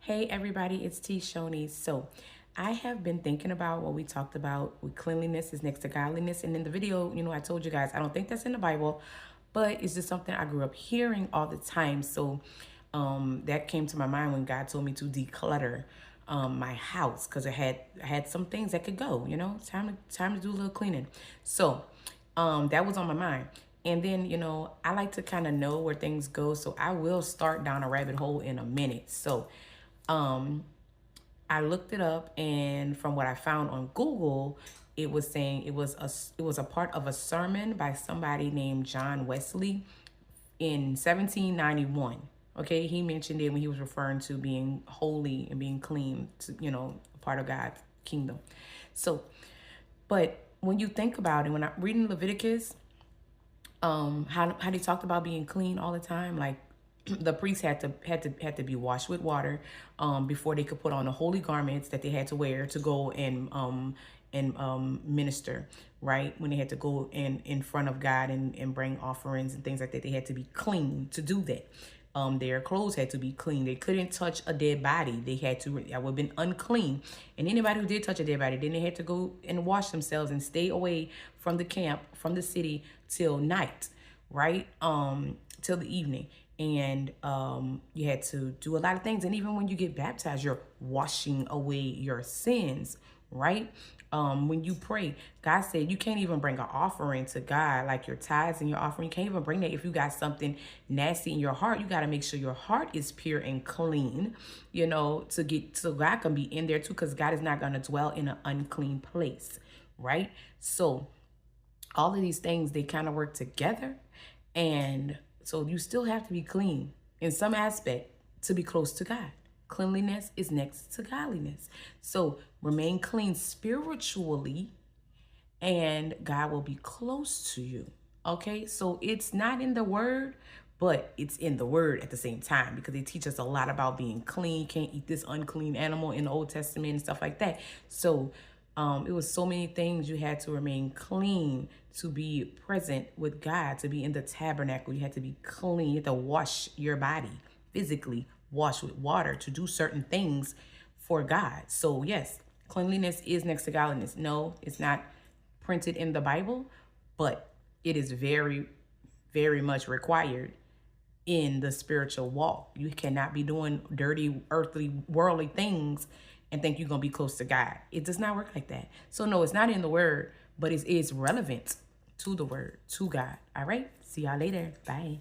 Hey everybody, it's T Shoni. So I have been thinking about what we talked about with cleanliness is next to godliness. And in the video, I told you guys, I don't think that's in the Bible, but it's just something I grew up hearing all the time. So that came to my mind when God told me to declutter my house because I had some things that could go, time to do a little cleaning. So that was on my mind. And then, I like to kind of know where things go. So I will start down a rabbit hole in a minute. So um, I looked it up, and from what I found on Google, it was saying it was a part of a sermon by somebody named John Wesley in 1791. Okay, he mentioned it when he was referring to being holy and being clean, to, part of God's kingdom. So, but when you think about it, when I'm reading Leviticus, how they talked about being clean all the time, like the priests had to be washed with water before they could put on the holy garments that they had to wear to go and minister, right? When they had to go in front of God and bring offerings and things like that, they had to be clean to do that. Their clothes had to be clean. They couldn't touch a dead body. That would have been unclean. And anybody who did touch a dead body, then they had to go and wash themselves and stay away from the camp, from the city till night, right? Till the evening. And you had to do a lot of things. And even when you get baptized, you're washing away your sins, right? When you pray, God said you can't even bring an offering to God, like your tithes and your offering. You can't even bring that if you got something nasty in your heart. You got to make sure your heart is pure and clean, so God can be in there too, because God is not going to dwell in an unclean place, right? So all of these things, they kind of work together. And so you still have to be clean in some aspect to be close to God. Cleanliness is next to godliness. So remain clean spiritually and God will be close to you. Okay, so it's not in the word, but it's in the word at the same time, because they teach us a lot about being clean. You can't eat this unclean animal in the Old Testament and stuff like that. So it was so many things. You had to remain clean to be present with God, to be in the tabernacle. You had to be clean. You had to wash your body physically, wash with water to do certain things for God. So yes, cleanliness is next to godliness. No, it's not printed in the Bible, but it is very, very much required in the spiritual walk. You cannot be doing dirty, earthly, worldly things and think you're going to be close to God. It does not work like that. So no, it's not in the word, but it is relevant to the word, to God. All right. See y'all later. Bye.